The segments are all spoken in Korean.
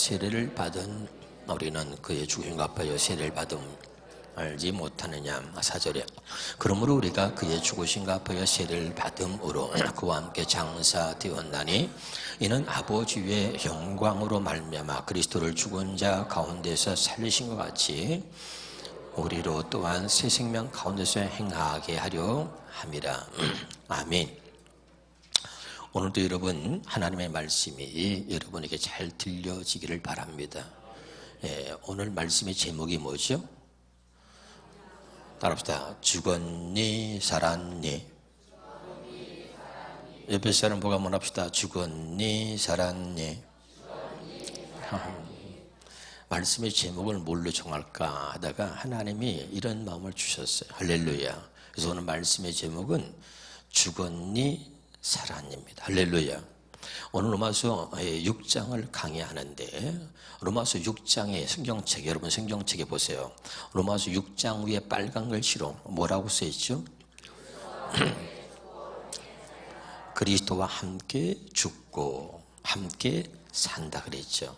세례를 받은 우리는 그의 죽음과 아파여 세례를 받음 알지 못하느냐. 4절에 그러므로 우리가 그의 죽으심과 아파여 세례를 받음으로 그와 함께 장사되었나니 이는 아버지의 영광으로 말미암아 그리스도를 죽은 자 가운데서 살리신 것 같이 우리로 또한 새 생명 가운데서 행하게 하려 함이라. 아멘. 오늘도 여러분 하나님의 말씀이 여러분에게 잘 들려지기를 바랍니다. 오늘 말씀의 제목이 뭐죠? 따라합시다. 죽었니 살았니? 옆에 사람 보고 한번 합시다. 죽었니 살았니? 말씀의 제목을 뭘로 정할까 하다가 하나님이 이런 마음을 주셨어요. 할렐루야. 그래서 오늘 말씀의 제목은 죽었니 살았니입니다. 할렐루야. 오늘 로마서 6장을 강의하는데 로마서 6장의 성경책, 여러분 성경책에 보세요. 로마서 6장 위에 빨간 글씨로 뭐라고 써있죠? 그리스도와 함께 죽고 함께 산다 그랬죠.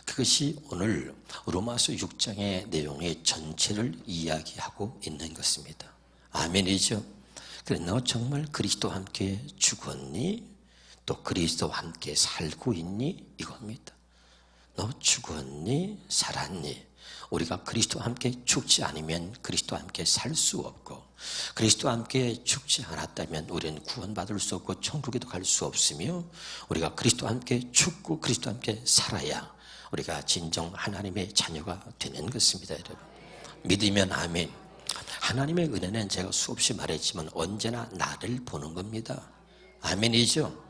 그것이 오늘 로마서 6장의 내용의 전체를 이야기하고 있는 것입니다. 아멘이죠? 그래, 너 정말 그리스도와 함께 죽었니? 또 그리스도와 함께 살고 있니? 이겁니다. 너 죽었니? 살았니? 우리가 그리스도와 함께 죽지 않으면 그리스도와 함께 살 수 없고 그리스도와 함께 죽지 않았다면 우리는 구원받을 수 없고 천국에도 갈 수 없으며 우리가 그리스도와 함께 죽고 그리스도와 함께 살아야 우리가 진정 하나님의 자녀가 되는 것입니다. 여러분 믿으면 아멘. 하나님의 은혜는 제가 수없이 말했지만 언제나 나를 보는 겁니다. 아멘이죠?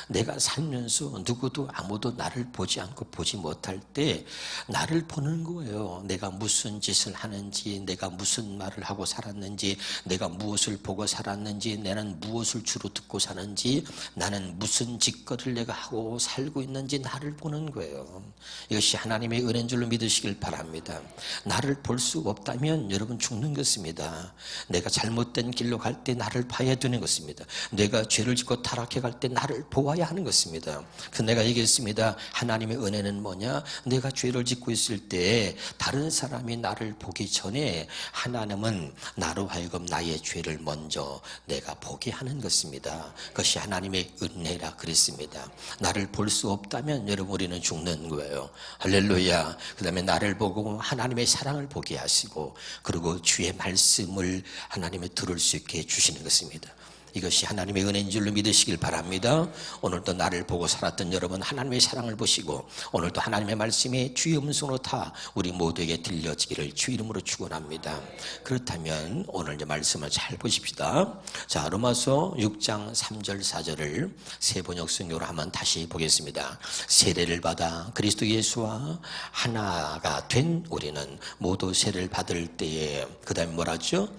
내가 살면서 누구도 아무도 나를 보지 않고 보지 못할 때 나를 보는 거예요. 내가 무슨 짓을 하는지, 내가 무슨 말을 하고 살았는지, 내가 무엇을 보고 살았는지, 나는 무엇을 주로 듣고 사는지, 나는 무슨 짓거리를 내가 하고 살고 있는지 나를 보는 거예요. 이것이 하나님의 은혜인 줄로 믿으시길 바랍니다. 나를 볼 수 없다면 여러분 죽는 것입니다. 내가 잘못된 길로 갈 때 나를 봐야 되는 것입니다. 내가 죄를 짓고 타락해 갈 때 나를 보아야 하는 것입니다. 그래서 내가 얘기했습니다. 하나님의 은혜는 뭐냐? 내가 죄를 짓고 있을 때 다른 사람이 나를 보기 전에 하나님은 나로 하여금 나의 죄를 먼저 내가 보게 하는 것입니다. 그것이 하나님의 은혜라 그랬습니다. 나를 볼 수 없다면 여러분 우리는 죽는 거예요. 할렐루야. 그 다음에 나를 보고 하나님의 사랑을 보게 하시고 그리고 주의 말씀을 하나님의 들을 수 있게 해주시는 것입니다. 이것이 하나님의 은혜인 줄로 믿으시길 바랍니다. 오늘도 나를 보고 살았던 여러분 하나님의 사랑을 보시고 오늘도 하나님의 말씀이 주의 음성으로 다 우리 모두에게 들려지기를 주 이름으로 축원합니다. 그렇다면 오늘 이제 말씀을 잘 보십시다. 자, 로마서 6장 3절 4절을 새 번역 성경으로 한번 다시 보겠습니다. 세례를 받아 그리스도 예수와 하나가 된 우리는 모두 세례를 받을 때에 그 다음에 뭐라죠?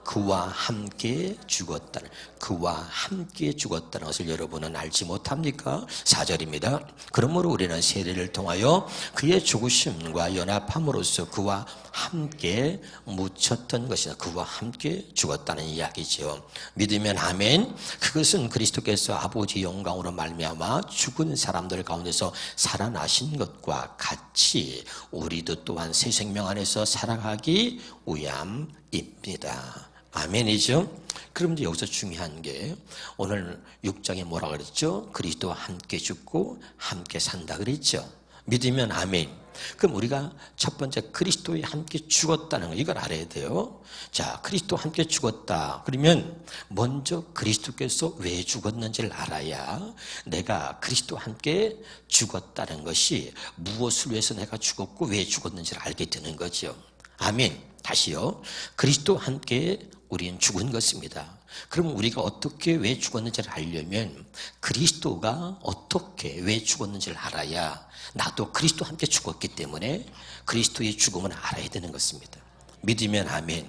그와 함께 죽었다는, 그와 함께 죽었다는 것을 여러분은 알지 못합니까? 4절입니다. 그러므로 우리는 세례를 통하여 그의 죽으심과 연합함으로써 그와 함께 묻혔던 것이다. 그와 함께 죽었다는 이야기죠. 믿으면 아멘. 그것은 그리스도께서 아버지 영광으로 말미암아 죽은 사람들 가운데서 살아나신 것과 같이 우리도 또한 새 생명 안에서 살아가기 위함입니다. 아멘이죠? 그럼 이제 여기서 중요한 게 오늘 6장에 뭐라 그랬죠? 그리스도와 함께 죽고 함께 산다 그랬죠? 믿으면 아멘. 그럼 우리가 첫 번째 그리스도에 함께 죽었다는 거 이걸 알아야 돼요. 자, 그리스도와 함께 죽었다. 그러면 먼저 그리스도께서 왜 죽었는지를 알아야 내가 그리스도와 함께 죽었다는 것이 무엇을 위해서 내가 죽었고 왜 죽었는지를 알게 되는 거죠. 아멘. 다시요. 그리스도와 함께 우리는 죽은 것입니다. 그럼 우리가 어떻게 왜 죽었는지를 알려면 그리스도가 어떻게 왜 죽었는지를 알아야 나도 그리스도와 함께 죽었기 때문에 그리스도의 죽음을 알아야 되는 것입니다. 믿으면 아멘.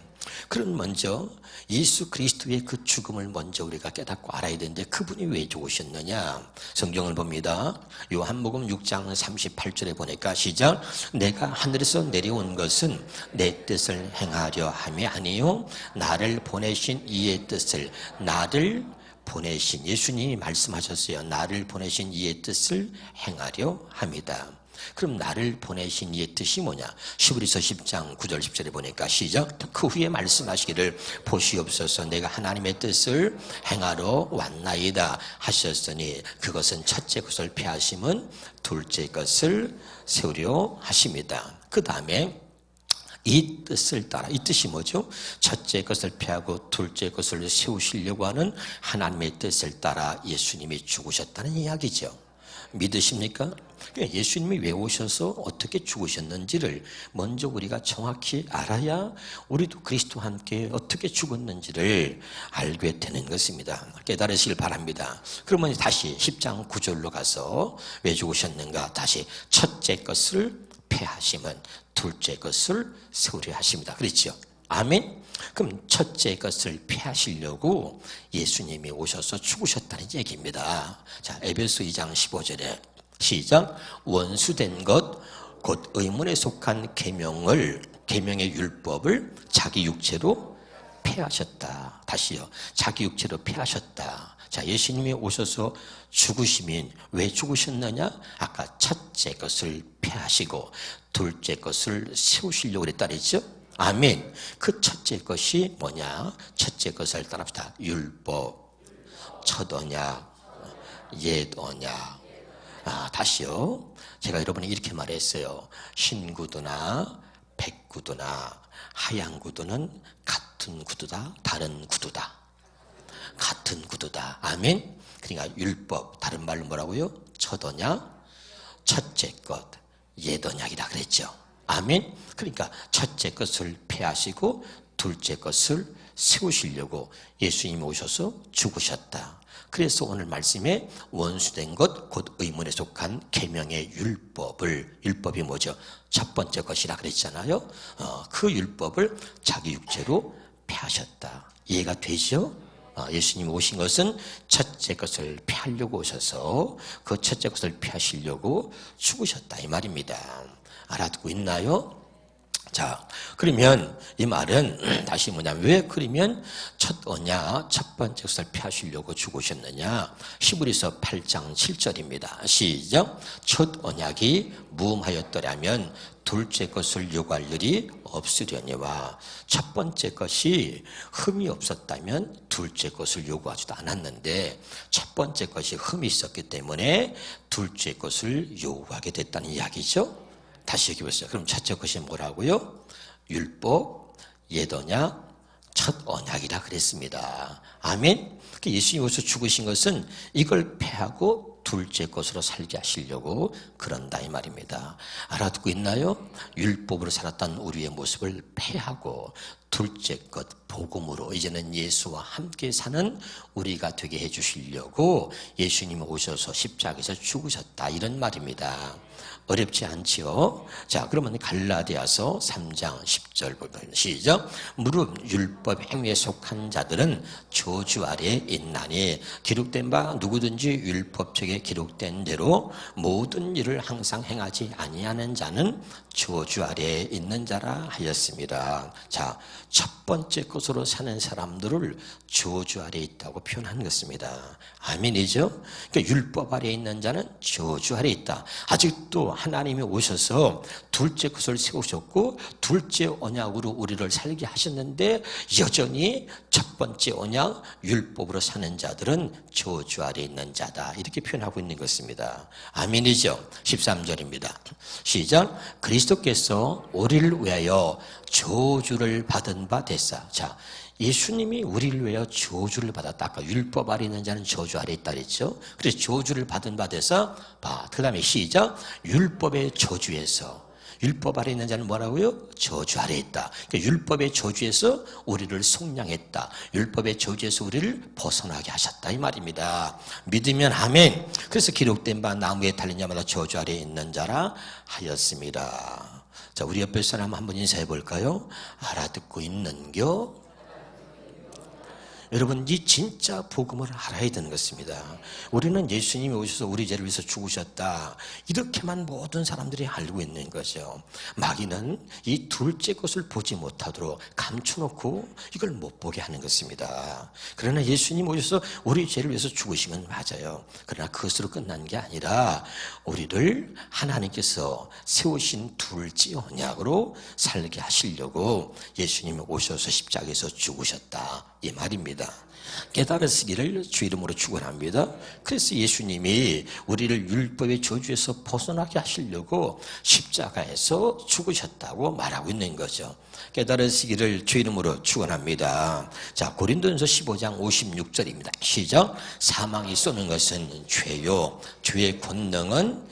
그럼 먼저 예수 그리스도의 그 죽음을 먼저 우리가 깨닫고 알아야 되는데 그분이 왜 죽으셨느냐? 성경을 봅니다. 요한복음 6장 38절에 보니까 시작. 내가 하늘에서 내려온 것은 내 뜻을 행하려 함이 아니요 나를 보내신 이의 뜻을 나를 보내신 예수님이 말씀하셨어요. 나를 보내신 이의 뜻을 행하려 합니다. 그럼 나를 보내신 이의 뜻이 뭐냐? 히브리서 10장 9절 10절에 보니까 시작. 그 후에 말씀하시기를 보시옵소서 내가 하나님의 뜻을 행하러 왔나이다 하셨으니 그것은 첫째 것을 폐하심은 둘째 것을 세우려 하십니다. 그 다음에 이 뜻을 따라, 이 뜻이 뭐죠? 첫째 것을 폐하고 둘째 것을 세우시려고 하는 하나님의 뜻을 따라 예수님이 죽으셨다는 이야기죠. 믿으십니까? 예수님이 왜 오셔서 어떻게 죽으셨는지를 먼저 우리가 정확히 알아야 우리도 그리스도와 함께 어떻게 죽었는지를 알게 되는 것입니다. 깨달으시길 바랍니다. 그러면 다시 10장 9절로 가서 왜 죽으셨는가? 다시 첫째 것을 폐하심은 둘째 것을 세우려 하십니다. 그렇죠? 아멘? 그럼 첫째 것을 폐하시려고 예수님이 오셔서 죽으셨다는 얘기입니다. 자, 에베소 2장 15절에 시작. 원수된 것 곧 의문에 속한 계명의 율법을 자기 육체로 폐하셨다. 다시요. 자기 육체로 폐하셨다. 자, 예수님이 오셔서 죽으시면 왜 죽으셨느냐? 아까 첫째 것을 폐하시고 둘째 것을 세우시려고 그랬다 그랬죠? 아멘. 그 첫째 것이 뭐냐? 첫째 것을 따라합시다. 율법, 첫 언약, 옛 언약. 다시요. 제가 여러분에게 이렇게 말했어요. 흰 구두나 백구두나 하얀 구두는 같은 구두다, 다른 구두다. 같은 구두다. 아멘. 그러니까 율법, 다른 말로 뭐라고요? 첫 언약, 첫째 것, 옛 언약이다 그랬죠. 아멘. 그러니까 첫째 것을 폐하시고 둘째 것을 세우시려고 예수님이 오셔서 죽으셨다. 그래서 오늘 말씀에 원수된 것 곧 의문에 속한 계명의 율법이 뭐죠? 첫 번째 것이라 그랬잖아요. 그 율법을 자기 육체로 폐하셨다. 이해가 되죠? 예수님이 오신 것은 첫째 것을 폐하려고 오셔서 그 첫째 것을 폐하시려고 죽으셨다 이 말입니다. 알아듣고 있나요? 자, 그러면 이 말은 다시 뭐냐면 왜 그러면 첫 번째 것을 폐하시려고 죽으셨느냐? 히브리서 8장 7절입니다. 시작. 첫 언약이 무음하였더라면 둘째 것을 요구할 일이 없으려니와 첫 번째 것이 흠이 없었다면 둘째 것을 요구하지도 않았는데 첫 번째 것이 흠이 있었기 때문에 둘째 것을 요구하게 됐다는 이야기죠. 다시 얘기해 보세요. 그럼 첫째 것이 뭐라고요? 율법, 옛 언약, 첫 언약이라 그랬습니다. 아멘. 예수님께서 죽으신 것은 이걸 폐하고 둘째 것으로 살게 하시려고 그런다 이 말입니다. 알아듣고 있나요? 율법으로 살았던 우리의 모습을 폐하고 둘째 것 복음으로 이제는 예수와 함께 사는 우리가 되게 해주시려고 예수님이 오셔서 십자가에서 죽으셨다 이런 말입니다. 어렵지 않지요? 자, 그러면 갈라디아서 3장 10절 보면 시작. 무릇 율법 행위에 속한 자들은 저주 아래에 있나니 기록된 바 누구든지 율법책에 기록된 대로 모든 일을 항상 행하지 아니하는 자는 저주 아래에 있는 자라 하였습니다. 자, 첫 번째 것으로 사는 사람들을 저주 아래에 있다고 표현한 것입니다. 아멘이죠? 그러니까 율법 아래에 있는 자는 저주 아래에 있다. 아직도 하나님이 오셔서 둘째 것을 세우셨고 둘째 언약으로 우리를 살게 하셨는데 여전히 첫 번째 언약 율법으로 사는 자들은 저주 아래에 있는 자다 이렇게 표현하고 있는 것입니다. 아멘이죠? 13절입니다. 시작. 그리스도께서 우리를 위하여 저주를 받은 바 됐사. 자, 예수님이 우리를 위하여 저주를 받았다. 아까 율법 아래 있는 자는 저주 아래 있다 그랬죠. 그래서 저주를 받은 바 돼서 그 다음에 시작. 율법의 저주에서 율법 아래 있는 자는 뭐라고요? 저주 아래 있다. 그러니까 율법의 저주에서 우리를 속량했다. 율법의 저주에서 우리를 벗어나게 하셨다 이 말입니다. 믿으면 아멘. 그래서 기록된 바 나무에 달린 자마다 저주 아래 있는 자라 하였습니다. 자, 우리 옆에 사람 한번 인사해 볼까요? 알아듣고 있는겨? 여러분, 이 진짜 복음을 알아야 되는 것입니다. 우리는 예수님이 오셔서 우리 죄를 위해서 죽으셨다, 이렇게만 모든 사람들이 알고 있는 거죠. 마귀는 이 둘째 것을 보지 못하도록 감춰놓고 이걸 못 보게 하는 것입니다. 그러나 예수님 오셔서 우리 죄를 위해서 죽으신 건 맞아요. 그러나 그것으로 끝난 게 아니라 우리를 하나님께서 세우신 둘째 언약으로 살게 하시려고 예수님이 오셔서 십자가에서 죽으셨다, 이 말입니다. 깨달으시기를 주 이름으로 축원합니다. 그래서 예수님이 우리를 율법의 저주에서 벗어나게 하시려고 십자가에서 죽으셨다고 말하고 있는 거죠. 깨달으시기를 주 이름으로 축원합니다. 자, 고린도전서 15장 56절입니다. 시작. 사망이 쏘는 것은 죄요, 죄의 권능은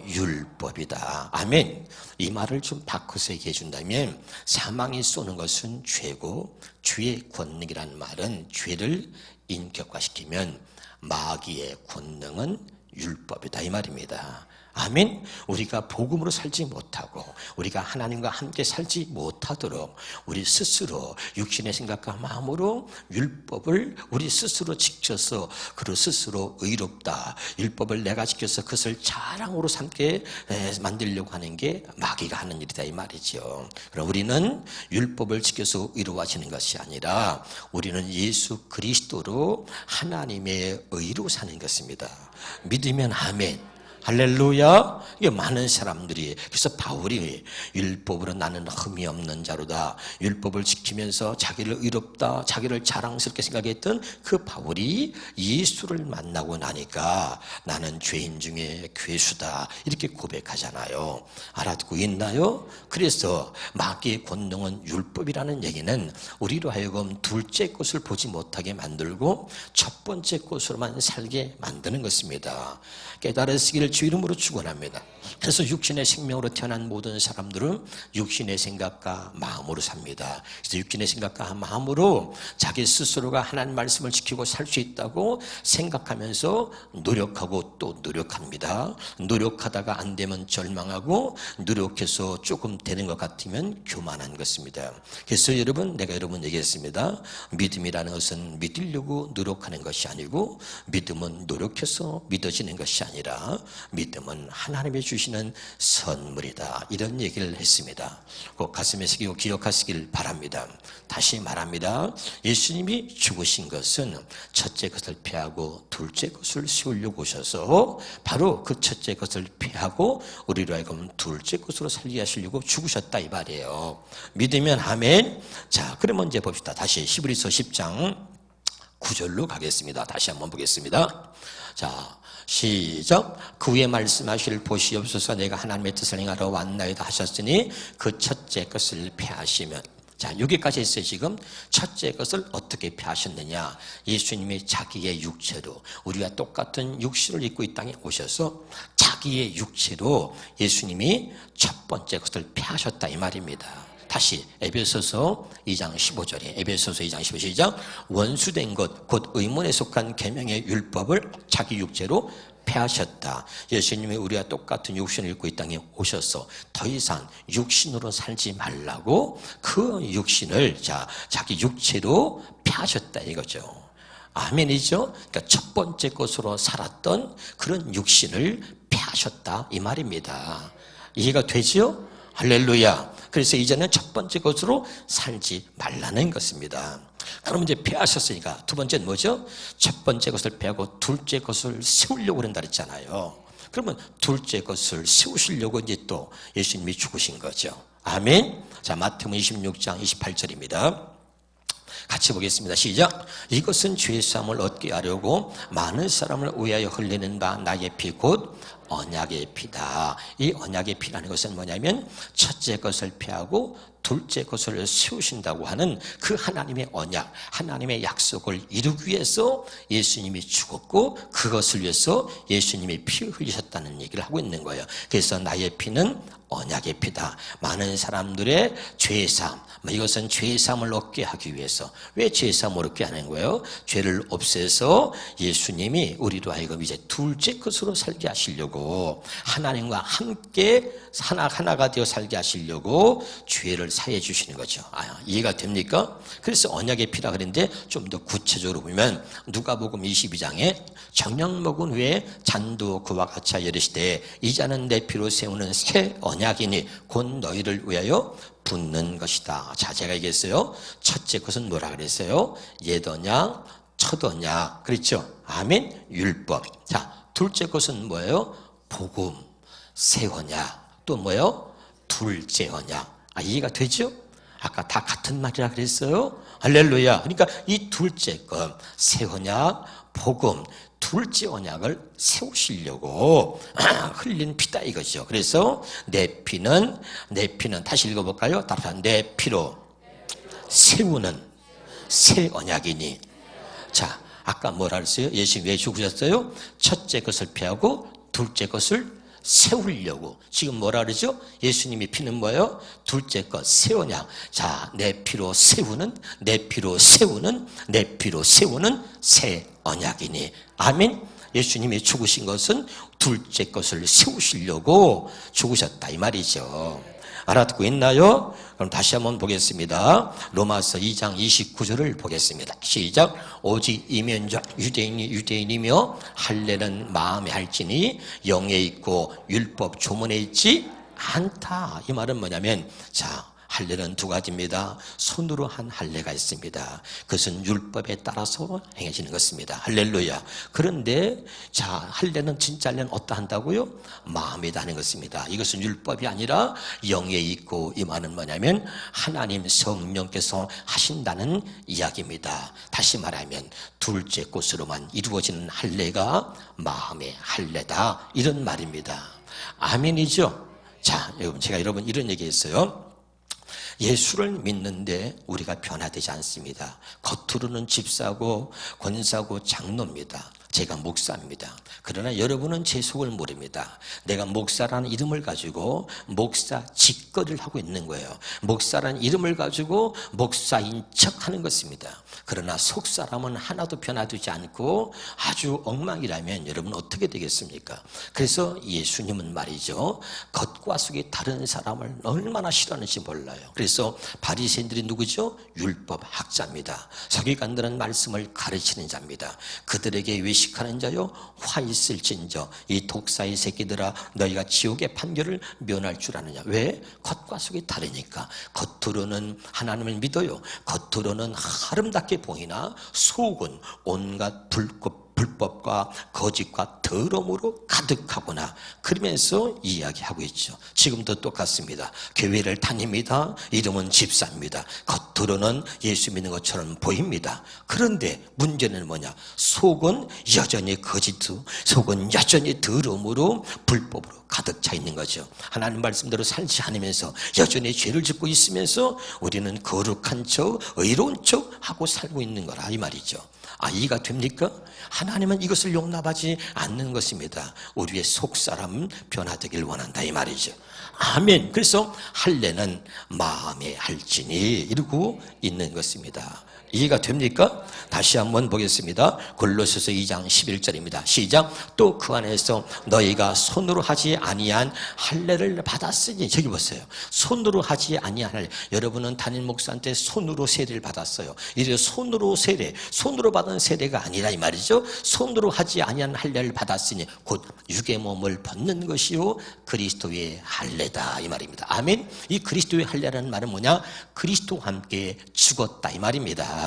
율법이다. 아멘. 이 말을 좀 바꿔서 얘기해 준다면, 사망이 쏘는 것은 죄고 죄의 권능이라는 말은 죄를 인격화시키면 마귀의 권능은 율법이다, 이 말입니다. 아멘. 우리가 복음으로 살지 못하고 우리가 하나님과 함께 살지 못하도록 우리 스스로 육신의 생각과 마음으로 율법을 우리 스스로 지켜서 그로 스스로 의롭다, 율법을 내가 지켜서 그것을 자랑으로 삼게 만들려고 하는 게 마귀가 하는 일이다, 이 말이죠. 그럼 우리는 율법을 지켜서 의로워지는 것이 아니라 우리는 예수 그리스도로 하나님의 의로 사는 것입니다. 믿으면 아멘. 할렐루야. 이게 많은 사람들이, 그래서 바울이 율법으로 나는 흠이 없는 자로다, 율법을 지키면서 자기를 의롭다, 자기를 자랑스럽게 생각했던 그 바울이 예수를 만나고 나니까 나는 죄인 중에 괴수다, 이렇게 고백하잖아요. 알아듣고 있나요? 그래서 마귀의 권능은 율법이라는 얘기는 우리로 하여금 둘째 것을 보지 못하게 만들고 첫 번째 것으로만 살게 만드는 것입니다. 깨달으시기를 주 이름으로 축원합니다. 그래서 육신의 생명으로 태어난 모든 사람들은 육신의 생각과 마음으로 삽니다. 그래서 육신의 생각과 마음으로 자기 스스로가 하나님 말씀을 지키고 살 수 있다고 생각하면서 노력하고 또 노력합니다. 노력하다가 안 되면 절망하고, 노력해서 조금 되는 것 같으면 교만한 것입니다. 그래서 여러분, 내가 여러분 얘기했습니다. 믿음이라는 것은 믿으려고 노력하는 것이 아니고, 믿음은 노력해서 믿어지는 것이 아니라 믿음은 하나님이 주시는 선물이다, 이런 얘기를 했습니다. 꼭 가슴에 새기고 기억하시길 바랍니다. 다시 말합니다. 예수님이 죽으신 것은 첫째 것을 피하고 둘째 것을 세우려고 오셔서 바로 그 첫째 것을 피하고 우리로 하여금 둘째 것으로 살게 하시려고 죽으셨다, 이 말이에요. 믿으면 아멘. 자, 그러면 이제 봅시다. 다시 히브리서 10장 9절로 가겠습니다. 다시 한번 보겠습니다. 자, 시작. 그 후에 말씀하실 보시옵소서, 내가 하나님의 뜻을 행하러 왔나이다 하셨으니 그 첫째 것을 폐하시면. 자, 여기까지 했어요. 지금 첫째 것을 어떻게 폐하셨느냐. 예수님이 자기의 육체로, 우리와 똑같은 육신을 입고 이 땅에 오셔서 자기의 육체로 예수님이 첫 번째 것을 폐하셨다, 이 말입니다. 다시 에베소서 2장 15절에, 에베소서 2장 15절 시작. 원수된 것 곧 의문에 속한 계명의 율법을 자기 육체로 폐하셨다. 예수님이 우리와 똑같은 육신을 입고 이 땅에 오셔서 더 이상 육신으로 살지 말라고 그 육신을 자기 육체로 폐하셨다, 이거죠. 아멘이죠. 그러니까 첫 번째 것으로 살았던 그런 육신을 폐하셨다, 이 말입니다. 이해가 되죠? 할렐루야. 그래서 이제는 첫 번째 것으로 살지 말라는 것입니다. 그럼 이제 폐하셨으니까 두 번째는 뭐죠? 첫 번째 것을 폐하고 둘째 것을 세우려고 그런다 그랬잖아요. 그러면 둘째 것을 세우시려고 이제 또 예수님이 죽으신 거죠. 아멘. 자, 마태복음 26장 28절입니다. 같이 보겠습니다. 시작. 이것은 죄사함을 얻게 하려고 많은 사람을 위하여 흘리는 바 나의 피 곧 언약의 피다. 이 언약의 피라는 것은 뭐냐면 첫째 것을 피하고 둘째 것을 세우신다고 하는 그 하나님의 언약, 하나님의 약속을 이루기 위해서 예수님이 죽었고 그것을 위해서 예수님이 피 흘리셨다는 얘기를 하고 있는 거예요. 그래서 나의 피는 언약의 피다. 많은 사람들의 죄사함, 이것은 죄사함을 얻게 하기 위해서. 왜 죄사함을 얻게 하는 거예요? 죄를 없애서 예수님이 우리로 하여금 이제 둘째 것으로 살게 하시려고 하시려고, 하나님과 함께 하나가 되어 살게 하시려고 죄를 사해 주시는 거죠. 이해가 됩니까? 그래서 언약의 피라 그랬는데 좀 더 구체적으로 보면 누가복음 22장에 정령 먹은 후에 잔도 그와 같이 하여 이르시되 이 잔은 내 피로 세우는 새 언약이니 곧 너희를 위하여 붓는 것이다. 자, 제가 얘기했어요. 첫째 것은 뭐라 그랬어요? 옛 언약, 첫 언약. 그렇죠? 아멘. 율법. 자, 둘째 것은 뭐예요? 복음, 새 언약. 또 뭐예요? 둘째 언약. 이해가 되죠? 아까 다 같은 말이라 그랬어요. 할렐루야. 그러니까 이 둘째 것, 새 언약, 복음, 둘째 언약을 세우시려고 흘린 피다 이거죠. 그래서 내 피는 다시 읽어볼까요? 따라서 내 피로 세우는 새 언약이니. 자, 아까 뭐라 그랬어요? 예수님 왜 죽으셨어요? 첫째 것을 피하고 둘째 것을 세우려고. 지금 뭐라 그러죠? 예수님이 피는 뭐예요? 둘째 것, 새 언약. 자, 내 피로 세우는 새 언약이니. 아멘. 예수님이 죽으신 것은 둘째 것을 세우시려고 죽으셨다 이 말이죠. 알아듣고 있나요? 그럼 다시 한번 보겠습니다. 로마서 2장 29절을 보겠습니다. 시작. 오직 이면적 유대인이 유대인이며 할례는 마음에 할지니 영에 있고 율법 조문에 있지 않다. 이 말은 뭐냐면, 자, 할례는 두 가지입니다. 손으로 한 할례가 있습니다. 그것은 율법에 따라서 행해지는 것입니다. 할렐루야. 그런데 자, 할례는 진짜 할례는 어디다 한다고요? 마음에다 하는 것입니다. 이것은 율법이 아니라 영에 있고, 이 말은 뭐냐면 하나님 성령께서 하신다는 이야기입니다. 다시 말하면 둘째 것으로만 이루어지는 할례가 마음의 할례다, 이런 말입니다. 아멘이죠? 자, 여러분, 제가 이런 얘기했어요. 예수를 믿는데 우리가 변화되지 않습니다. 겉으로는 집사고 권사고 장로입니다. 제가 목사입니다. 그러나 여러분은 제 속을 모릅니다. 내가 목사라는 이름을 가지고 목사 직거리를 하고 있는 거예요. 목사라는 이름을 가지고 목사인 척하는 것입니다. 그러나 속사람은 하나도 변화되지 않고 아주 엉망이라면 여러분 어떻게 되겠습니까? 그래서 예수님은 말이죠, 겉과 속이 다른 사람을 얼마나 싫어하는지 몰라요. 그래서 바리새인들이 누구죠? 율법 학자입니다. 서기관들은 말씀을 가르치는 자입니다. 그들에게 외식하는 자요, 화 있을진저 이 독사의 새끼들아 너희가 지옥의 판결을 면할 줄 아느냐. 왜? 겉과 속이 다르니까. 겉으로는 하나님을 믿어요. 겉으로는 아름답게 보이나 속은 온갖 불법과 거짓과 더러움으로 가득하구나. 그러면서 이야기하고 있죠. 지금도 똑같습니다. 교회를 다닙니다. 이름은 집사입니다. 겉으로는 예수 믿는 것처럼 보입니다. 그런데 문제는 뭐냐? 속은 여전히 거짓도, 속은 여전히 더러움으로 불법으로 가득 차 있는 거죠. 하나님 말씀대로 살지 않으면서 여전히 죄를 짓고 있으면서 우리는 거룩한 척, 의로운 척 하고 살고 있는 거라 이 말이죠. 이해가 됩니까? 하나님은 이것을 용납하지 않는 것입니다. 우리의 속사람은 변화되길 원한다 이 말이죠. 아멘. 그래서 할례는 마음에 할지니 이러고 있는 것입니다. 이해가 됩니까? 다시 한번 보겠습니다. 골로새서 2장 11절입니다. 시작. 또 그 안에서 너희가 손으로 하지 아니한 할례를 받았으니. 저기 보세요. 손으로 하지 아니한 할례. 여러분은 담임 목사한테 손으로 세례를 받았어요. 이래 손으로 세례, 손으로 받은 세례가 아니라 이 말이죠. 손으로 하지 아니한 할례를 받았으니 곧 육의 몸을 벗는 것이요 그리스도의 할례다 이 말입니다. 아멘. 이 그리스도의 할례라는 말은 뭐냐? 그리스도와 함께 죽었다 이 말입니다.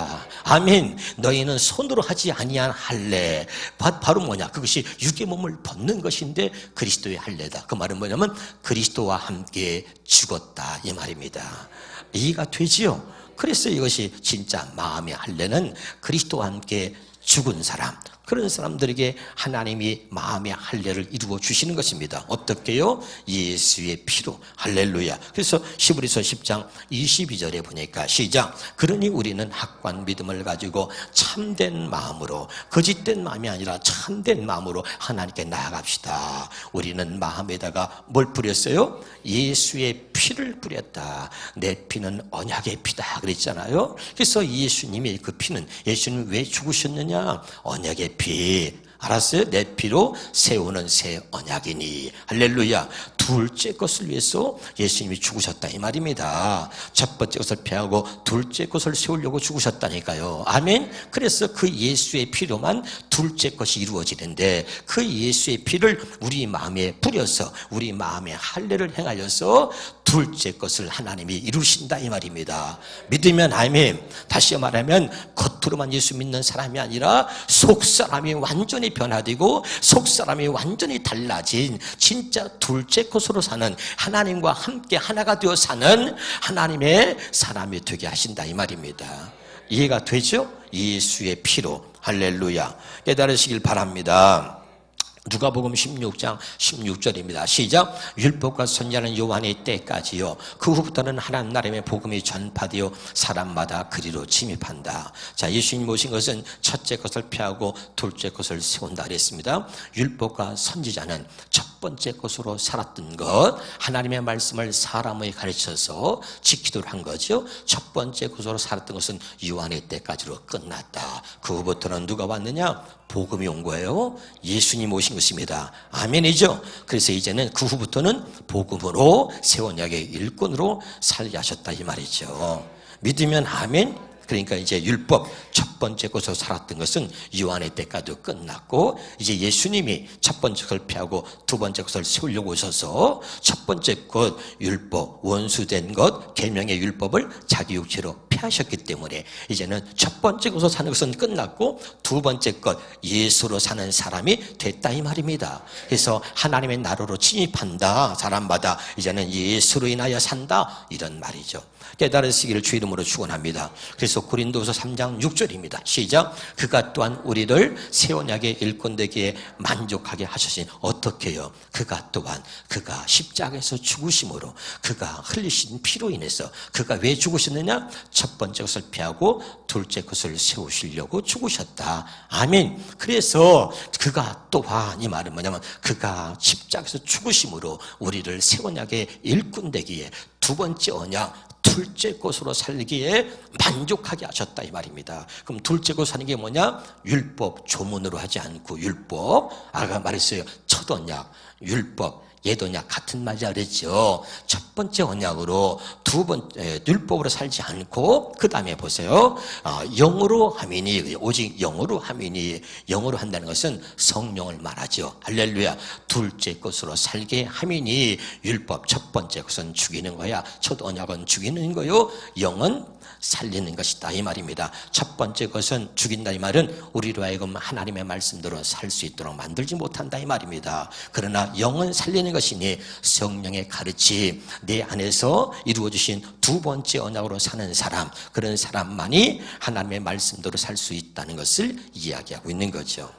아멘. 너희는 손으로 하지 아니한 할례, 바로 뭐냐? 그것이 육의 몸을 벗는 것인데 그리스도의 할례다. 그 말은 뭐냐면 그리스도와 함께 죽었다 이 말입니다. 이해가 되지요? 그래서 이것이 진짜 마음의 할례는 그리스도와 함께 죽은 사람, 그런 사람들에게 하나님이 마음의 할례를 이루어 주시는 것입니다. 어떻게요? 예수의 피로. 할렐루야. 그래서 히브리서 10장 22절에 보니까 시작. 그러니 우리는 확고한 믿음을 가지고 참된 마음으로, 거짓된 마음이 아니라 참된 마음으로 하나님께 나아갑시다. 우리는 마음에다가 뭘 뿌렸어요? 예수의 피를 뿌렸다. 내 피는 언약의 피다 그랬잖아요. 그래서 예수님의 그 피는, 예수님 왜 죽으셨느냐? 언약의 피, 알았어요? 내 피로 세우는 새 언약이니. 할렐루야. 둘째 것을 위해서 예수님이 죽으셨다 이 말입니다. 첫 번째 것을 폐하고 둘째 것을 세우려고 죽으셨다니까요. 아멘. 그래서 그 예수의 피로만 둘째 것이 이루어지는데, 그 예수의 피를 우리 마음에 뿌려서 우리 마음에 할례를 행하여서 둘째 것을 하나님이 이루신다 이 말입니다. 믿으면 아멘. 다시 말하면 겉으로만 예수 믿는 사람이 아니라 속사람이 완전히 변화되고 속사람이 완전히 달라진 진짜 둘째 것으로 사는, 하나님과 함께 하나가 되어 사는 하나님의 사람이 되게 하신다 이 말입니다. 이해가 되죠? 예수의 피로. 할렐루야. 깨달으시길 바랍니다. 누가복음 16장 16절입니다. 시작. 율법과 선지자는 요한의 때까지요. 그 후부터는 하나님 나라의 복음이 전파되어 사람마다 그리로 침입한다. 자, 예수님 모신 것은 첫째 것을 폐하고 둘째 것을 세운다 그랬습니다. 율법과 선지자는 첫 번째 것으로 살았던 것, 하나님의 말씀을 사람에게 가르쳐서 지키도록 한 거죠. 첫 번째 것으로 살았던 것은 요한의 때까지로 끝났다. 그 후부터는 누가 왔느냐? 복음이 온 거예요. 예수님 오신 것입니다. 아멘이죠. 그래서 이제는 그 후부터는 복음으로 새 언약의 일꾼으로 살게 하셨다 이 말이죠. 믿으면 아멘. 그러니까 이제 율법 첫 번째 것으로 살았던 것은 요한의 때까지도 끝났고, 이제 예수님이 첫 번째 것을 폐하고 두 번째 것을 세우려고 오셔서 첫 번째 것 율법, 원수된 것 계명의 율법을 자기 육체로 폐하셨기 때문에 이제는 첫 번째 것으로 사는 것은 끝났고 두 번째 것 예수로 사는 사람이 됐다 이 말입니다. 그래서 하나님의 나라로 침입한다. 사람마다 이제는 예수로 인하여 산다 이런 말이죠. 깨달으시기를 주 이름으로 축원합니다. 그래서 고린도서 3장 6절입니다. 시작. 그가 또한 우리를 새 언약의 일꾼 되기에 만족하게 하셨으니 어떻게요? 그가 또한 그가 십자가에서 죽으심으로 그가 흘리신 피로 인해서 그가 왜 죽으셨느냐? 첫 번째 것을 폐하고 둘째 것을 세우시려고 죽으셨다. 아멘. 그래서 그가 또한 이 말은 뭐냐면 그가 십자가에서 죽으심으로 우리를 새 언약의 일꾼 되기에 두 번째 언약 둘째 것으로 살기에 만족하게 하셨다 이 말입니다. 그럼 둘째 것 사는 게 뭐냐? 율법 조문으로 하지 않고 율법, 아까 말했어요. 첫 언약, 율법, 옛 언약 같은 말이라 그랬죠. 첫 번째 언약으로 두 번째 율법으로 살지 않고 그 다음에 보세요. 영으로 함이니, 오직 영으로 함이니, 영으로 한다는 것은 성령을 말하죠. 할렐루야. 둘째 것으로 살게 함이니, 율법 첫 번째 것은 죽이는 거야. 첫 언약은 죽이는 거요. 영은 살리는 것이다 이 말입니다. 첫 번째 것은 죽인다 이 말은 우리로 하여금 하나님의 말씀대로 살 수 있도록 만들지 못한다 이 말입니다. 그러나 영은 살리는 것이니 성령의 가르침 내 안에서 이루어주신 두 번째 언약으로 사는 사람, 그런 사람만이 하나님의 말씀대로 살 수 있다는 것을 이야기하고 있는 거죠.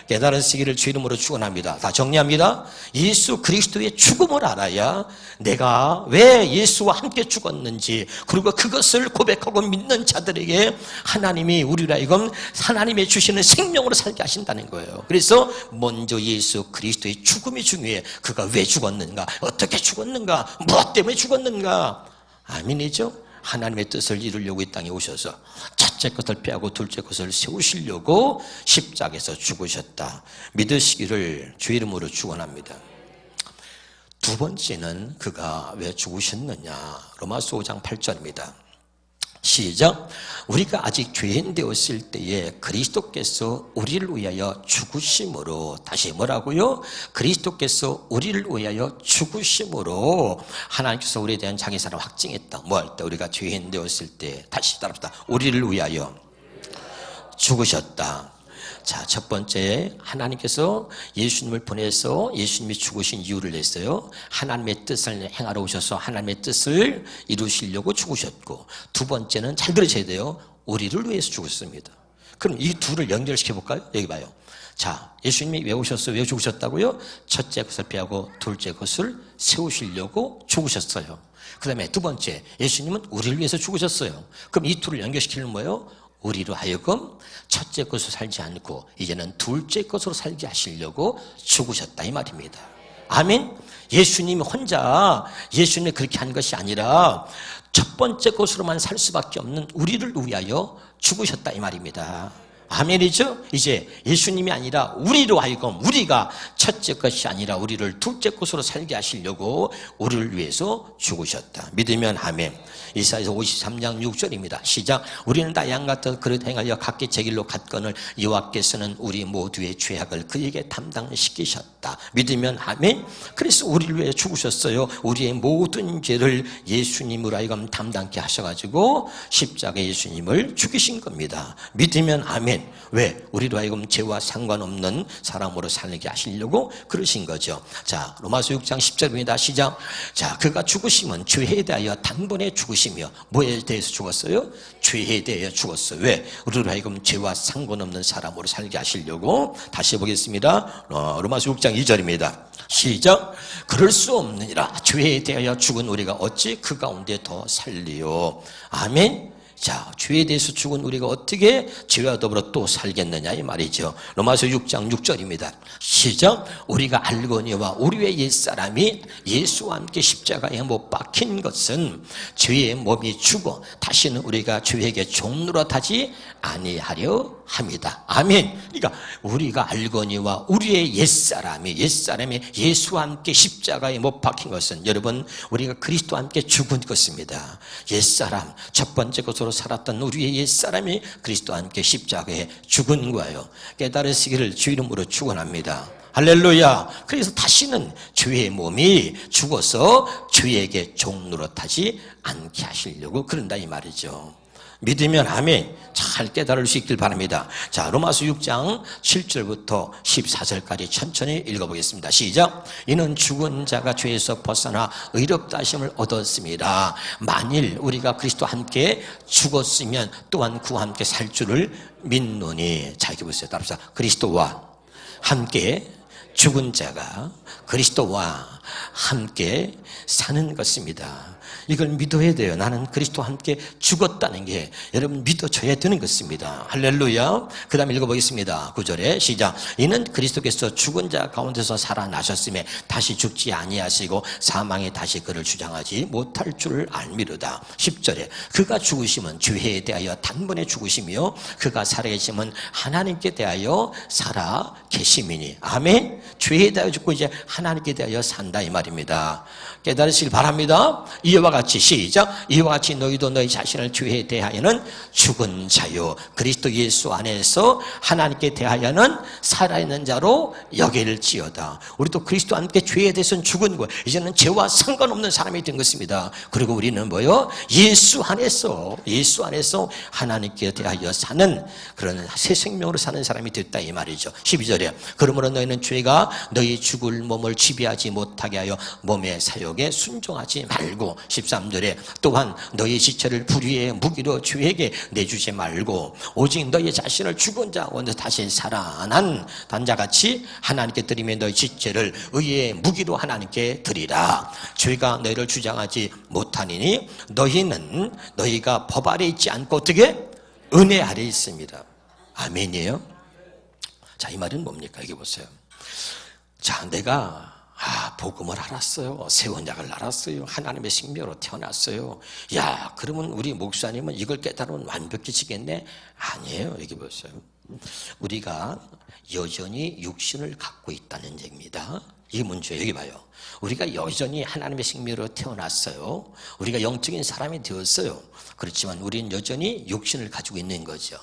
깨달으시기를 주 이름으로 축원합니다. 다 정리합니다. 예수 그리스도의 죽음을 알아야 내가 왜 예수와 함께 죽었는지, 그리고 그것을 고백하고 믿는 자들에게 하나님이 우리로 하여금 하나님의 주시는 생명으로 살게 하신다는 거예요. 그래서 먼저 예수 그리스도의 죽음이 중요해. 그가 왜 죽었는가? 어떻게 죽었는가? 무엇 때문에 죽었는가? 아멘이죠. 하나님의 뜻을 이루려고 이 땅에 오셔서 첫째 것을 폐하고 둘째 것을 세우시려고 십자가에서 죽으셨다. 믿으시기를 주 이름으로 축원합니다. 두 번째는 그가 왜 죽으셨느냐? 로마서 5장 8절입니다. 시작. 우리가 아직 죄인 되었을 때에 그리스도께서 우리를 위하여 죽으심으로, 다시 뭐라고요? 그리스도께서 우리를 위하여 죽으심으로 하나님께서 우리에 대한 자기 사랑을 확증했다. 뭐 할 때? 우리가 죄인 되었을 때. 다시 따라합시다. 우리를 위하여 죽으셨다. 자, 첫 번째, 하나님께서 예수님을 보내서 예수님이 죽으신 이유를 냈어요. 하나님의 뜻을 행하러 오셔서 하나님의 뜻을 이루시려고 죽으셨고, 두 번째는 잘 들으셔야 돼요. 우리를 위해서 죽으셨습니다. 그럼 이 둘을 연결시켜 볼까요? 여기 봐요. 자, 예수님이 왜 오셨어요? 왜 죽으셨다고요? 첫째 것을 폐하고 둘째 것을 세우시려고 죽으셨어요. 그 다음에 두 번째, 예수님은 우리를 위해서 죽으셨어요. 그럼 이 둘을 연결시키는 뭐예요? 우리로 하여금 첫째 것으로 살지 않고 이제는 둘째 것으로 살게 하시려고 죽으셨다 이 말입니다. 아멘. 예수님이 혼자 예수님이 그렇게 한 것이 아니라 첫 번째 것으로만 살 수밖에 없는 우리를 위하여 죽으셨다 이 말입니다. 아멘이죠? 이제 예수님이 아니라 우리로 하여금 우리가 첫째 것이 아니라 우리를 둘째 것으로 살게 하시려고 우리를 위해서 죽으셨다. 믿으면 아멘. 이사야서 53장 6절입니다. 시작. 우리는 다 양 같아 그릇 행하여 각기 제 길로 갔거늘 여호와께서는 우리 모두의 죄악을 그에게 담당시키셨다. 믿으면 아멘. 그래서 우리를 위해 죽으셨어요. 우리의 모든 죄를 예수님으로 하여금 담당케 하셔가지고 십자가에 예수님을 죽이신 겁니다. 믿으면 아멘. 왜? 우리로 하여금 죄와 상관없는 사람으로 살게 하시려고 그러신 거죠. 자, 로마서 6장 10절입니다. 시작. 자, 그가 죽으심은 죄에 대하여 단번에 죽으시며 뭐에 대해서 죽었어요? 죄에 대하여 죽었어요. 왜? 우리로 하여금 죄와 상관없는 사람으로 살게 하시려고. 다시 보겠습니다. 로마서 6장 2절입니다. 시작. 그럴 수 없느니라. 죄에 대하여 죽은 우리가 어찌 그 가운데 더 살리요. 아멘. 자, 죄에 대해서 죽은 우리가 어떻게 죄와 더불어 또 살겠느냐 이 말이죠. 로마서 6장 6절입니다. 시작. 우리가 알거니와 우리의 옛사람이 예수와 함께 십자가에 못 박힌 것은 죄의 몸이 죽어 다시는 우리가 죄에게 종노릇하지 아니하려 합니다. 아멘. 그러니까 우리가 알거니와 우리의 옛사람이 예수와 함께 십자가에 못 박힌 것은 여러분 우리가 그리스도와 함께 죽은 것입니다. 옛사람 첫 번째 것으로 살았던 우리의 옛사람이 그리스도와 함께 십자가에 죽은 거예요. 깨달으시기를 주 이름으로 축원합니다. 할렐루야. 그래서 다시는 죄의 몸이 죽어서 죄에게 종노릇하지 않게 하시려고 그런다 이 말이죠. 믿으면 아멘. 잘 깨달을 수 있길 바랍니다. 자, 로마서 6장 7절부터 14절까지 천천히 읽어보겠습니다. 시작. 이는 죽은 자가 죄에서 벗어나 의롭다 하심을 얻었습니다. 만일 우리가 그리스도와 함께 죽었으면 또한 그와 함께 살 줄을 믿노니. 자, 이렇게 보세요. 따라서 그리스도와 함께 죽은 자가 그리스도와 함께 사는 것입니다. 이걸 믿어야 돼요. 나는 그리스도와 함께 죽었다는 게 여러분 믿어줘야 되는 것입니다. 할렐루야. 그 다음에 읽어보겠습니다. 9절에 시작. 이는 그리스도께서 죽은 자 가운데서 살아나셨음에 다시 죽지 아니하시고 사망에 다시 그를 주장하지 못할 줄을 알미르다. 10절에 그가 죽으심은 죄에 대하여 단번에 죽으시며 그가 살아계심은 하나님께 대하여 살아계심이니. 아멘. 죄에 대하여 죽고 이제 하나님께 대하여 산다 이 말입니다. 깨달으시길 바랍니다. 이와 같이 시작. 이와 같이 너희도 너희 자신을 죄에 대하여는 죽은 자요 그리스도 예수 안에서 하나님께 대하여는 살아있는 자로 여길지어다. 우리도 그리스도 함께 죄에 대해서는 죽은 거예요. 이제는 죄와 상관없는 사람이 된 것입니다. 그리고 우리는 뭐요? 예수 안에서 하나님께 대하여 사는 그런 새 생명으로 사는 사람이 됐다 이 말이죠. 12절에 그러므로 너희는 죄가 너희 죽을 몸을 지배하지 못하게 하여 몸의 사욕에 순종하지 말고. 13절에 또한 너희 지체를 불의의 무기로 죄에게 내주지 말고 오직 너희 자신을 죽은 자 가운데 다시 살아난 단자같이 하나님께 드리며 너희 지체를 의의 무기로 하나님께 드리라. 죄가 너희를 주장하지 못하니니 너희가 법 아래 있지 않고 어떻게? 은혜 아래 있습니다. 아멘이에요. 자, 이 말은 뭡니까? 여기 보세요. 자, 내가 복음을 알았어요. 새 언약을 알았어요. 하나님의 생명으로 태어났어요. 야, 그러면 우리 목사님은 이걸 깨달으면 완벽해지겠네? 아니에요. 여기 보세요. 우리가 여전히 육신을 갖고 있다는 얘기입니다. 이게 문제예요. 여기 봐요. 우리가 여전히 하나님의 생명으로 태어났어요. 우리가 영적인 사람이 되었어요. 그렇지만 우리는 여전히 육신을 가지고 있는 거죠.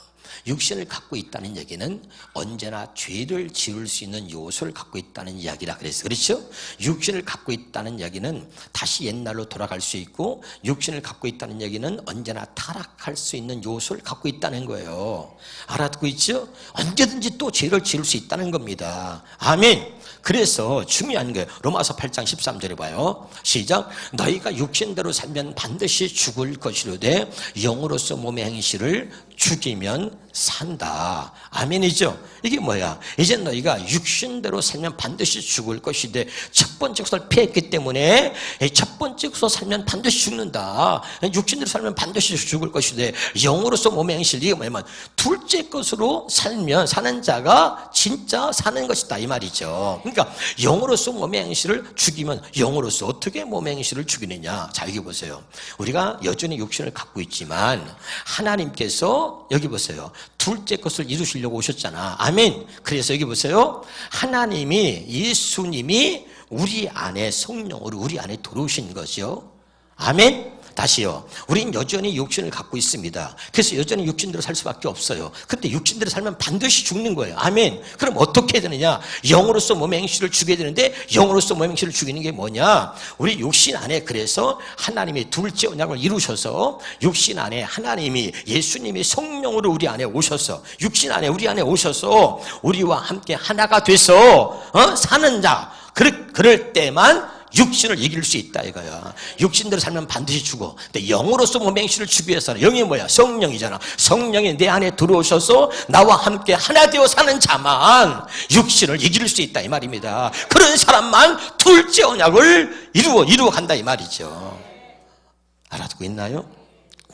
육신을 갖고 있다는 얘기는 언제나 죄를 지을 수 있는 요소를 갖고 있다는 이야기라 그랬어요. 그렇죠? 육신을 갖고 있다는 얘기는 다시 옛날로 돌아갈 수 있고 육신을 갖고 있다는 얘기는 언제나 타락할 수 있는 요소를 갖고 있다는 거예요. 알아듣고 있죠? 언제든지 또 죄를 지을 수 있다는 겁니다. 아멘. 그래서 중요한 거예요. 로마서 8장 13절에 봐요. 시작. 너희가 육신대로 살면 반드시 죽을 것이로되 영으로서 몸의 행실을 죽이면 산다. 아멘이죠? 이게 뭐야? 이제 너희가 육신대로 살면 반드시 죽을 것인데 첫 번째 것을 피했기 때문에 첫 번째 것으로 살면 반드시 죽는다. 육신대로 살면 반드시 죽을 것인데 영으로서 몸의 행실, 이게 뭐냐면 둘째 것으로 살면 사는 자가 진짜 사는 것이다 이 말이죠. 그러니까 영으로서 몸의 행실을 죽이면 영으로서 어떻게 몸의 행실을 죽이느냐. 자, 여기 보세요. 우리가 여전히 육신을 갖고 있지만 하나님께서 그래서 여기 보세요. 둘째 것을 이루시려고 오셨잖아. 아멘. 그래서 여기 보세요. 하나님이, 예수님이 우리 안에 성령으로 우리 안에 들어오신 거죠. 아멘. 다시요. 우린 여전히 육신을 갖고 있습니다. 그래서 여전히 육신대로 살 수밖에 없어요. 근데 육신대로 살면 반드시 죽는 거예요. 아멘. 그럼 어떻게 해야 되느냐? 영으로서 몸의 행실을 죽여야 되는데 영으로서 몸의 행실을 죽이는 게 뭐냐? 우리 육신 안에 그래서 하나님이 둘째 언약을 이루셔서 육신 안에 하나님이 예수님이 성령으로 우리 안에 오셔서 육신 안에 우리 안에 오셔서 우리와 함께 하나가 돼서 사는 자. 그럴 때만 육신을 이길 수 있다 이거야. 육신대로 살면 반드시 죽어. 근데 영으로서 몸의 행실을 주기 위해서는 영이 뭐야? 성령이잖아. 성령이 내 안에 들어오셔서 나와 함께 하나 되어 사는 자만 육신을 이길 수 있다 이 말입니다. 그런 사람만 둘째 언약을 이루어 간다 이 말이죠. 알아듣고 있나요?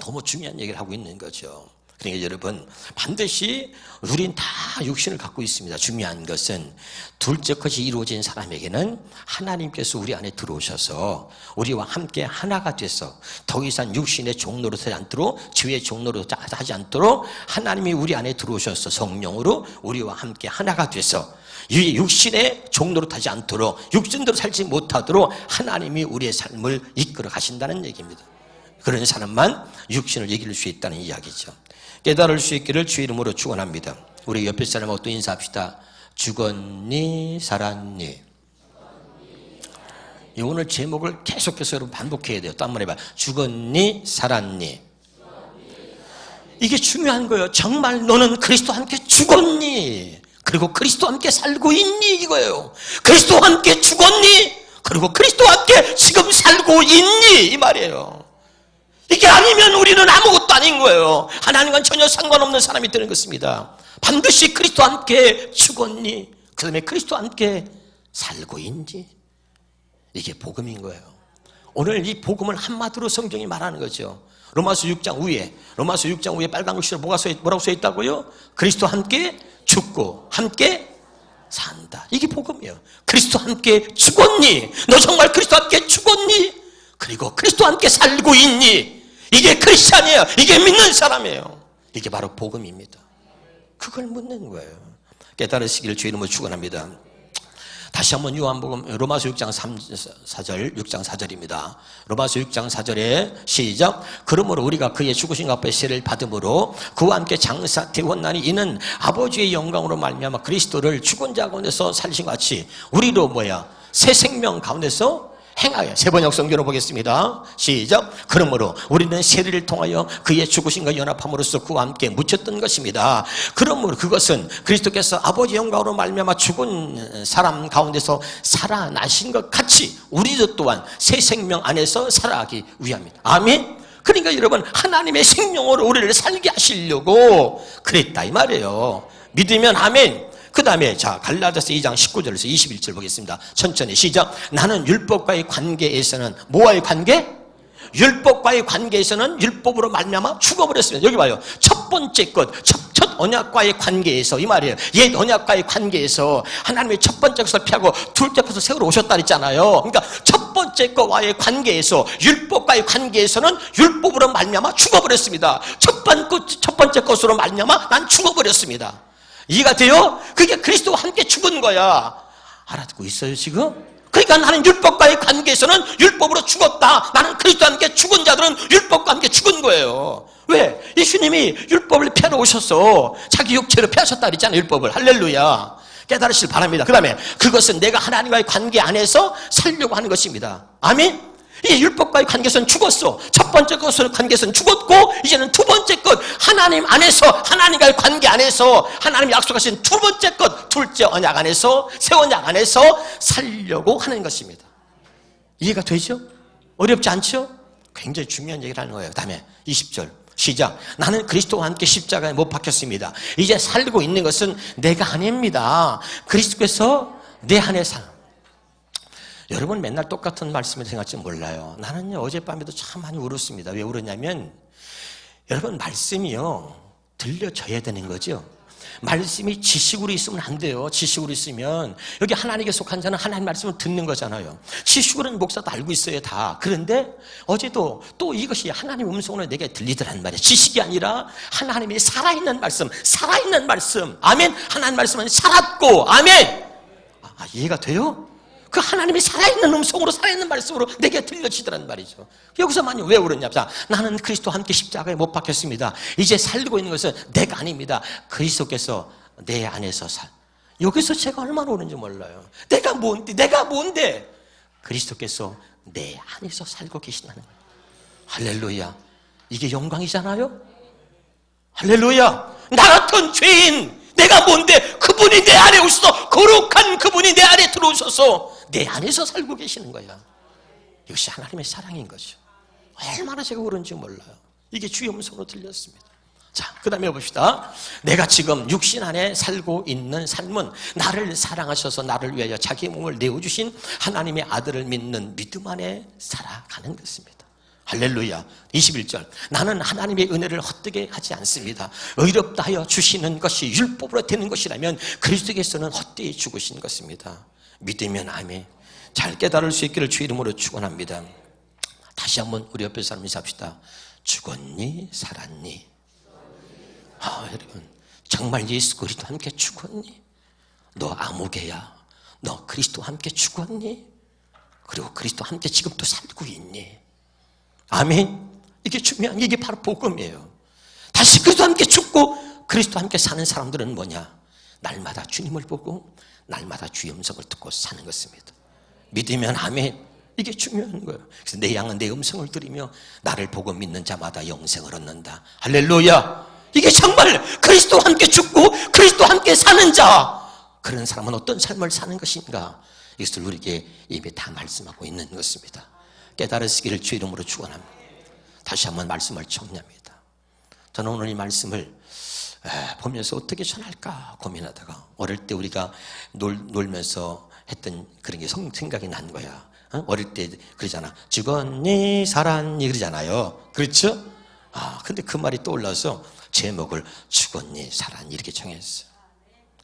너무 중요한 얘기를 하고 있는 거죠. 그러니까 여러분 반드시 우린 다 육신을 갖고 있습니다. 중요한 것은 둘째 것이 이루어진 사람에게는 하나님께서 우리 안에 들어오셔서 우리와 함께 하나가 돼서 더 이상 육신의 종로로 하지 않도록 죄의 종로로 하지 않도록 하나님이 우리 안에 들어오셔서 성령으로 우리와 함께 하나가 돼서 이 육신의 종로로 타지 않도록 육신대로 살지 못하도록 하나님이 우리의 삶을 이끌어 가신다는 얘기입니다. 그런 사람만 육신을 이길 수 있다는 이야기죠. 깨달을 수 있기를 주의 이름으로 축원합니다. 우리 옆에 사람하고 또 인사합시다. 죽었니 살았니? 오늘 제목을 계속해서 여러분 반복해야 돼요. 또 한 번 해봐요. 죽었니 살았니? 이게 중요한 거예요. 정말 너는 그리스도와 함께 죽었니? 그리고 그리스도와 함께 살고 있니? 이거예요. 그리스도와 함께 죽었니? 그리고 그리스도와 함께 지금 살고 있니? 이 말이에요. 이게 아니면 우리는 아무것도 아닌 거예요. 하나님과는 전혀 상관없는 사람이 되는 것입니다. 반드시 그리스도와 함께 죽었니? 그 다음에 그리스도와 함께 살고 있니? 이게 복음인 거예요. 오늘 이 복음을 한마디로 성경이 말하는 거죠. 로마서 6장 위에 빨간 글씨로 뭐라고 써 있다고요? 그리스도와 함께 죽고 함께 산다. 이게 복음이에요. 그리스도와 함께 죽었니? 너 정말 그리스도와 함께 죽었니? 그리고 그리스도와 함께 살고 있니? 이게 크리스찬이에요. 이게 믿는 사람이에요. 이게 바로 복음입니다. 그걸 묻는 거예요. 깨달으시기를 주의 이름으로 축원합니다. 다시 한번 요한복음 로마서 6장 4절입니다. 로마서 6장 4절에 시작. 그러므로 우리가 그의 죽으신 값의 세를 받음으로 그와 함께 장사 태원나니 이는 아버지의 영광으로 말미암아 그리스도를 죽은 자 가운데서 살리신 것 같이 우리로 새 생명 가운데서 행하여. 세 번역 성경으로 보겠습니다. 시작. 그러므로 우리는 세례를 통하여 그의 죽으심과 연합함으로써 그와 함께 묻혔던 것입니다. 그러므로 그것은 그리스도께서 아버지 영광으로 말미암아 죽은 사람 가운데서 살아나신 것 같이 우리도 또한 새 생명 안에서 살아가기 위함입니다. 아멘. 그러니까 여러분 하나님의 생명으로 우리를 살게 하시려고 그랬다 이 말이에요. 믿으면 아멘. 그 다음에 갈라디아서 2장 19절에서 21절 보겠습니다. 천천히 시작. 나는 율법과의 관계에서는 뭐와의 관계? 율법과의 관계에서는 율법으로 말미암아 죽어버렸습니다. 여기 봐요. 첫 번째 것, 첫 언약과의 관계에서 이 말이에요. 옛 언약과의 관계에서 하나님의 첫 번째 것을 피하고 둘째 것을 세우러 오셨다 그랬잖아요. 그러니까 첫 번째 것과의 관계에서 율법과의 관계에서는 율법으로 말미암아 죽어버렸습니다. 첫 번째 것으로 말미암아 난 죽어버렸습니다. 이해가 돼요? 그게 그리스도와 함께 죽은 거야. 알아듣고 있어요 지금? 그러니까 나는 율법과의 관계에서는 율법으로 죽었다. 나는 그리스도와 함께 죽은 자들은 율법과 함께 죽은 거예요. 왜? 예수님이 율법을 펴러 오셔서 자기 육체로 펴셨다 그랬잖아요. 율법을. 할렐루야. 깨달으시길 바랍니다. 그 다음에 그것은 내가 하나님과의 관계 안에서 살려고 하는 것입니다. 아멘? 이 율법과의 관계에서는 죽었어. 첫 번째 것의 관계에서는 죽었고 이제는 두 번째 것 하나님 안에서 하나님과의 관계 안에서 하나님이 약속하신 두 번째 것 둘째 언약 안에서 새 언약 안에서 살려고 하는 것입니다. 이해가 되죠? 어렵지 않죠? 굉장히 중요한 얘기를 하는 거예요. 그 다음에 20절 시작. 나는 그리스도와 함께 십자가에 못 박혔습니다. 이제 살고 있는 것은 내가 아닙니다. 그리스도께서 내 안에 여러분 맨날 똑같은 말씀을 생각할지 몰라요. 나는요 어젯밤에도 참 많이 울었습니다. 왜 울었냐면 여러분 말씀이요 들려져야 되는 거죠. 말씀이 지식으로 있으면 안 돼요. 지식으로 있으면 여기 하나님께 속한 자는 하나님 말씀을 듣는 거잖아요. 지식으로는 목사도 알고 있어요 다. 그런데 어제도 또 이것이 하나님의 음성으로 내게 들리더란 말이에요. 지식이 아니라 하나님의 살아있는 말씀, 살아있는 말씀. 아멘. 하나님 말씀은 살았고, 아멘. 이해가 돼요? 그 하나님이 살아있는 음성으로 살아있는 말씀으로 내게 들려지더란 말이죠. 여기서만요 왜 울었냐? 나는 그리스도와 함께 십자가에 못 박혔습니다. 이제 살고 있는 것은 내가 아닙니다. 그리스도께서 내 안에서 여기서 제가 얼마나 오는지 몰라요. 내가 뭔데? 그리스도께서 내 안에서 살고 계신다는 거예요. 할렐루야. 이게 영광이잖아요. 할렐루야. 나 같은 죄인, 내가 뭔데? 그분이 내 안에 오셔서, 거룩한 그분이 내 안에 들어오셔서 내 안에서 살고 계시는 거야. 이것이 하나님의 사랑인 거죠. 얼마나 제가 그런지 몰라요. 이게 주의 음성으로 들렸습니다. 자, 그 다음에 봅시다. 내가 지금 육신 안에 살고 있는 삶은 나를 사랑하셔서 나를 위하여 자기 몸을 내어주신 하나님의 아들을 믿는 믿음 안에 살아가는 것입니다. 할렐루야. 21절. 나는 하나님의 은혜를 헛되게 하지 않습니다. 의롭다 하여 주시는 것이 율법으로 되는 것이라면 그리스도께서는 헛되이 죽으신 것입니다. 믿으면 아멘. 잘 깨달을 수 있기를 주 이름으로 축원합니다. 다시 한번 우리 옆에 사람 인사합시다. 죽었니? 살았니? 여러분, 정말 예수 그리스도 함께 죽었니? 너 아무개야. 너 그리스도 함께 죽었니? 그리고 그리스도 함께 지금도 살고 있니? 아멘. 이게 중요한, 이게 바로 복음이에요. 다시 그리스도 함께 죽고 그리스도 함께 사는 사람들은 뭐냐? 날마다 주님을 보고 날마다 주의 음성을 듣고 사는 것입니다. 믿으면 아멘. 이게 중요한 거예요. 그래서 내 양은 내 음성을 들으며 나를 보고 믿는 자마다 영생을 얻는다. 할렐루야. 이게 정말 그리스도와 함께 죽고 그리스도와 함께 사는 자, 그런 사람은 어떤 삶을 사는 것인가, 이것을 우리에게 이미 다 말씀하고 있는 것입니다. 깨달으시기를 주 이름으로 축원합니다. 다시 한번 말씀을 정리합니다. 저는 오늘 이 말씀을 보면서 어떻게 전할까 고민하다가 어릴 때 우리가 놀면서 했던 그런 게 생각이 난 거야. 어릴 때 그러잖아. 죽었니 살았니 그러잖아요. 그렇죠? 근데 그 말이 떠올라서 제목을 죽었니 살았니 이렇게 정했어요.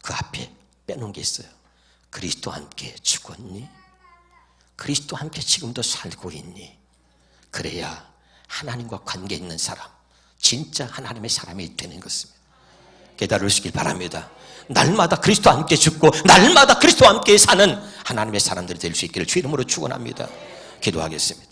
그 앞에 빼놓은 게 있어요. 그리스도와 함께 죽었니? 그리스도와 함께 지금도 살고 있니? 그래야 하나님과 관계 있는 사람, 진짜 하나님의 사람이 되는 것입니다. 깨달으시길 바랍니다. 날마다 그리스도와 함께 죽고 날마다 그리스도와 함께 사는 하나님의 사람들이 될 수 있기를 주 이름으로 축원합니다. 기도하겠습니다.